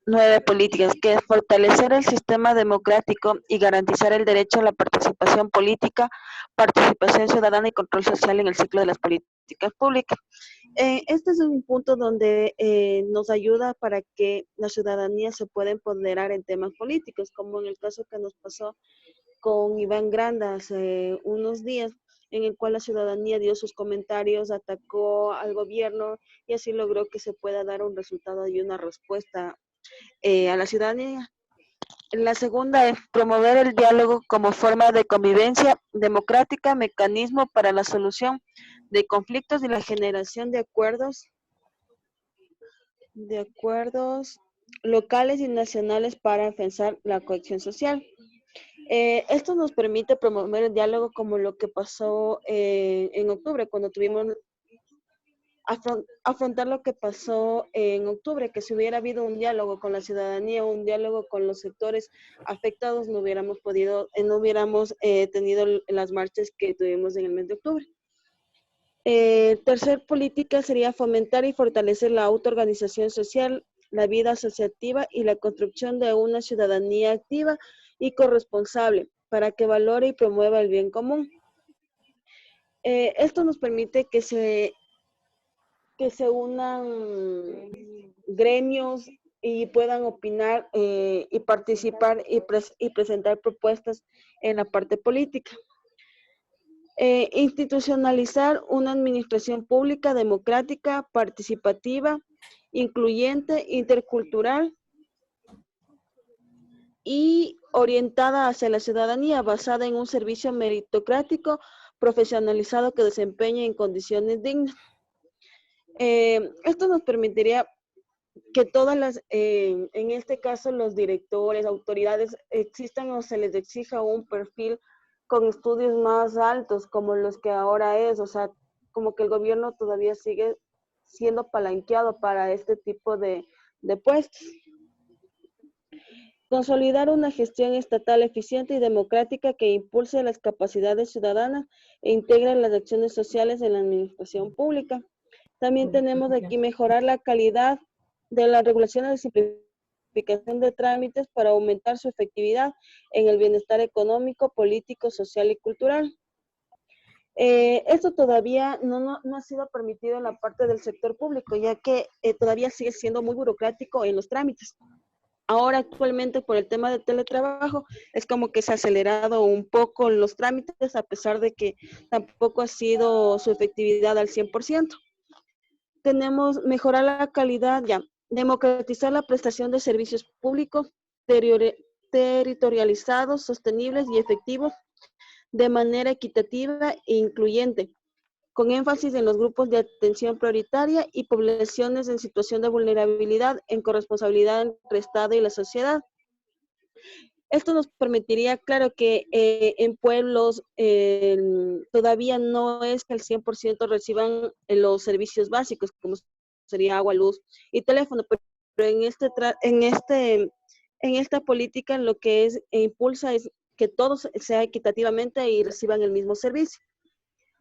9 políticas, que es fortalecer el sistema democrático y garantizar el derecho a la participación política, participación ciudadana y control social en el ciclo de las políticas públicas. Este es un punto donde nos ayuda para que la ciudadanía se pueda empoderar en temas políticos, como en el caso que nos pasó con Iván Granda hace unos días, en el cual la ciudadanía dio sus comentarios, atacó al gobierno y así logró que se pueda dar un resultado y una respuesta a la ciudadanía. La segunda es promover el diálogo como forma de convivencia democrática, mecanismo para la solución de conflictos y la generación de acuerdos locales y nacionales para afianzar la cohesión social. Esto nos permite promover el diálogo como lo que pasó en octubre, cuando tuvimos afrontar lo que pasó en octubre, que si hubiera habido un diálogo con la ciudadanía, un diálogo con los sectores afectados, no hubiéramos tenido las marchas que tuvimos en el mes de octubre. Tercer política sería fomentar y fortalecer la autoorganización social, la vida asociativa y la construcción de una ciudadanía activa y corresponsable para que valore y promueva el bien común. Esto nos permite que se unan gremios y puedan opinar y participar y presentar propuestas en la parte política. Institucionalizar una administración pública democrática, participativa, incluyente, intercultural y orientada hacia la ciudadanía, basada en un servicio meritocrático, profesionalizado que desempeñe en condiciones dignas. Esto nos permitiría que en este caso los directores, autoridades, existan o se les exija un perfil con estudios más altos como los que ahora es, o sea, como que el gobierno todavía sigue siendo palanqueado para este tipo de puestos. Consolidar una gestión estatal eficiente y democrática que impulse las capacidades ciudadanas e integre las acciones sociales en la administración pública. También tenemos aquí mejorar la calidad de las regulaciones de simplificación de trámites para aumentar su efectividad en el bienestar económico, político, social y cultural. Esto todavía no ha sido permitido en la parte del sector público, ya que todavía sigue siendo muy burocrático en los trámites. Ahora actualmente por el tema del teletrabajo es como que se ha acelerado un poco los trámites a pesar de que tampoco ha sido su efectividad al 100%. Tenemos mejorar la calidad, democratizar la prestación de servicios públicos territorializados, sostenibles y efectivos de manera equitativa e incluyente, con énfasis en los grupos de atención prioritaria y poblaciones en situación de vulnerabilidad en corresponsabilidad entre Estado y la sociedad. Esto nos permitiría, claro que en pueblos todavía no es que al 100% reciban los servicios básicos, como sería agua, luz y teléfono, pero en esta política lo que impulsa es que todos sea equitativamente y reciban el mismo servicio.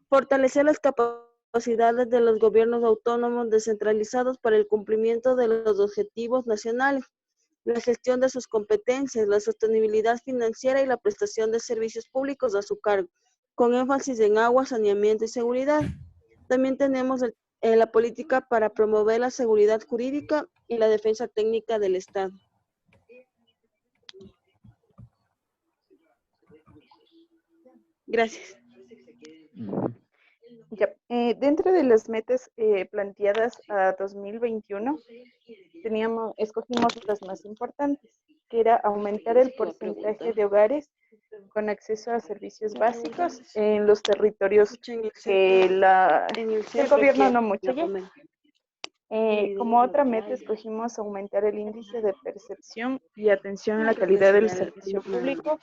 Fortalecer las capacidades de los gobiernos autónomos descentralizados para el cumplimiento de los objetivos nacionales, la gestión de sus competencias, la sostenibilidad financiera y la prestación de servicios públicos a su cargo, con énfasis en agua, saneamiento y seguridad. También tenemos la política para promover la seguridad jurídica y la defensa técnica del Estado. Gracias. Ya, dentro de las metas planteadas a 2021, escogimos las más importantes, que era aumentar el porcentaje de hogares con acceso a servicios básicos en los territorios que el gobierno no mucho ya. Como otra meta escogimos aumentar el índice de percepción y atención a la calidad del servicio público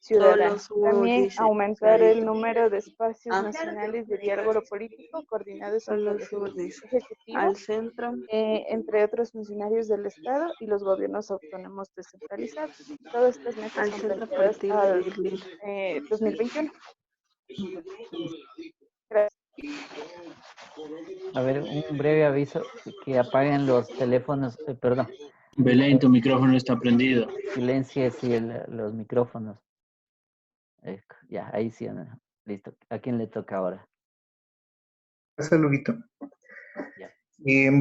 ciudadano. También aumentar el número de espacios nacionales de diálogo político coordinados entre el Ejecutivo, entre otros funcionarios del Estado y los gobiernos autónomos descentralizados. Todas estas metas son planteadas al 2021. Gracias. A ver, un breve aviso que apaguen los teléfonos, perdón, Belén, tu micrófono está prendido. Silencie sí, los micrófonos. Ya, ahí sí. Listo. ¿A quién le toca ahora? Saludito. Ya.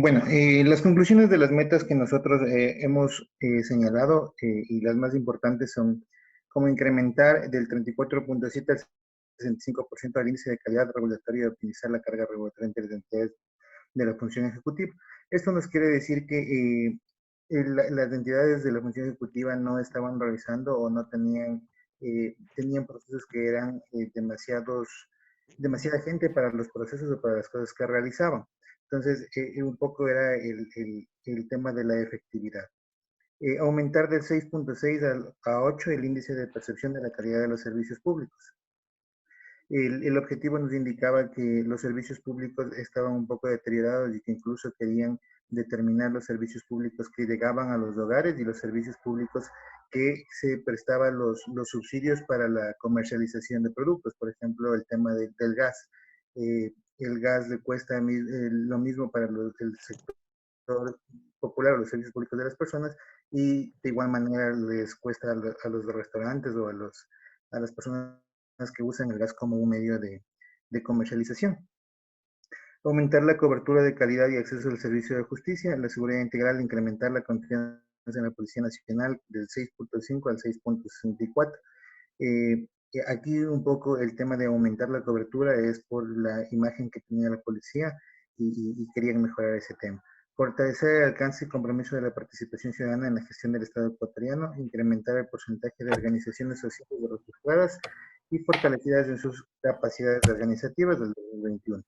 Bueno, las conclusiones de las metas que nosotros hemos señalado y las más importantes son cómo incrementar del 34.7 al 65% al índice de calidad regulatoria y optimizar la carga regulatoria entre las entidades de la función ejecutiva. Esto nos quiere decir que las entidades de la función ejecutiva no estaban realizando o no tenían procesos que eran demasiada gente para los procesos o para las cosas que realizaban. Entonces, un poco era el tema de la efectividad. Aumentar del 6.6 a 8 el índice de percepción de la calidad de los servicios públicos. El objetivo nos indicaba que los servicios públicos estaban un poco deteriorados y que incluso querían determinar los servicios públicos que llegaban a los hogares y los servicios públicos que se prestaban los subsidios para la comercialización de productos. Por ejemplo, el tema del gas. El gas le cuesta lo mismo para el sector popular o los servicios públicos de las personas y de igual manera les cuesta a los restaurantes o a las personas que usan el gas como un medio de comercialización. Aumentar la cobertura de calidad y acceso al servicio de justicia, la seguridad integral, incrementar la confianza en la Policía Nacional del 6.5 al 6.64. Aquí un poco el tema de aumentar la cobertura es por la imagen que tenía la policía y querían mejorar ese tema. Fortalecer el alcance y compromiso de la participación ciudadana en la gestión del Estado ecuatoriano, incrementar el porcentaje de organizaciones sociales de refugiadas y fortalecidas en sus capacidades organizativas del 2021.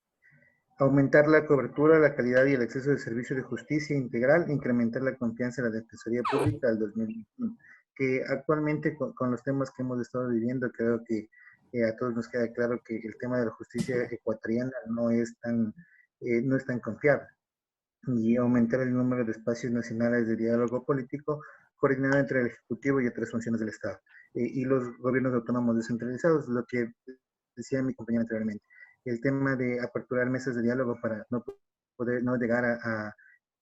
Aumentar la cobertura, la calidad y el acceso al servicio de justicia integral, incrementar la confianza en la Defensoría Pública del 2021, que actualmente con los temas que hemos estado viviendo, creo que a todos nos queda claro que el tema de la justicia ecuatoriana no es tan confiable. Y aumentar el número de espacios nacionales de diálogo político coordinado entre el Ejecutivo y otras funciones del Estado y los gobiernos autónomos descentralizados, lo que decía mi compañera anteriormente. El tema de aperturar mesas de diálogo para no llegar a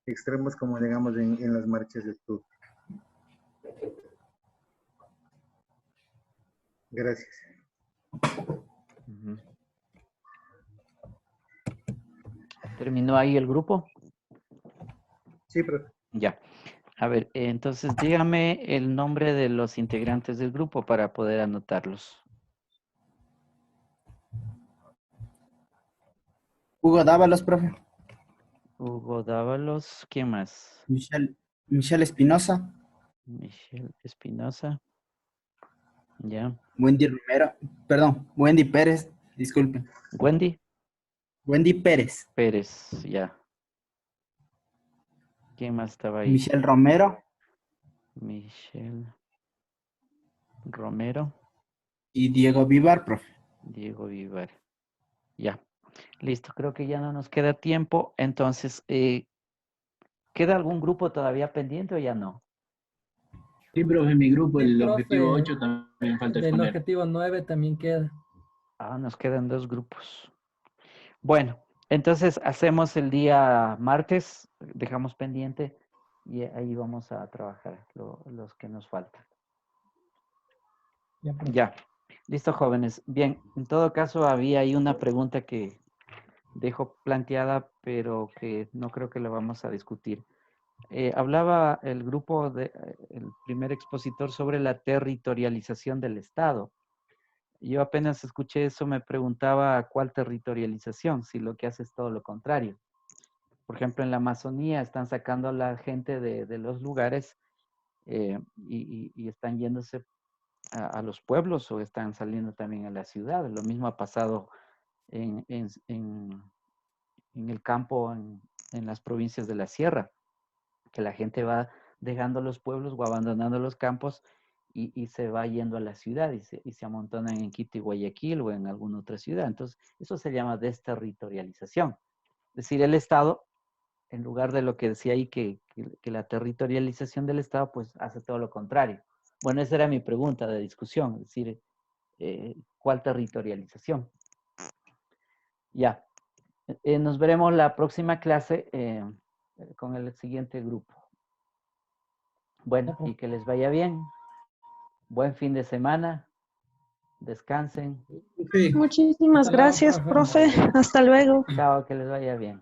extremos como llegamos en las marchas de octubre. Gracias. ¿Terminó ahí el grupo? Sí, profe. Ya. A ver, entonces dígame el nombre de los integrantes del grupo para poder anotarlos. Hugo Dávalos, profe. Hugo Dávalos, ¿quién más? Michelle Espinosa. Michelle Espinosa. Ya. Wendy Romero. Perdón, Wendy Pérez. Disculpen. Wendy. Wendy Pérez. Pérez, ya. ¿Quién más estaba ahí? Michelle Romero. Michelle Romero. Y Diego Vivar, profe. Diego Vivar. Ya. Listo, creo que ya no nos queda tiempo. Entonces, ¿queda algún grupo todavía pendiente o ya no? Sí, profe, mi grupo, el profe, objetivo 8 también falta del exponer. objetivo 9 también queda. Ah, nos quedan 2 grupos. Bueno, entonces hacemos el día martes, dejamos pendiente y ahí vamos a trabajar los que nos faltan. Ya, listo, jóvenes. Bien, en todo caso había ahí una pregunta que dejo planteada, pero que no creo que la vamos a discutir. Hablaba el grupo, el primer expositor sobre la territorialización del Estado. Yo apenas escuché eso, me preguntaba cuál territorialización, si lo que hace es todo lo contrario. Por ejemplo, en la Amazonía están sacando a la gente de los lugares y están yéndose a los pueblos o están saliendo también a la ciudad. Lo mismo ha pasado en el campo, en las provincias de la sierra, que la gente va dejando los pueblos o abandonando los campos y se va yendo a la ciudad y se amontonan en Quito y Guayaquil o en alguna otra ciudad. Entonces, eso se llama desterritorialización. Es decir, el Estado, en lugar de lo que decía ahí, que la territorialización del Estado, pues hace todo lo contrario. Bueno, esa era mi pregunta de discusión, es decir, ¿cuál territorialización? Ya. Nos veremos la próxima clase con el siguiente grupo. Bueno, y que les vaya bien. Buen fin de semana. Descansen. Muchísimas gracias, profe. Hasta luego. Chao, que les vaya bien.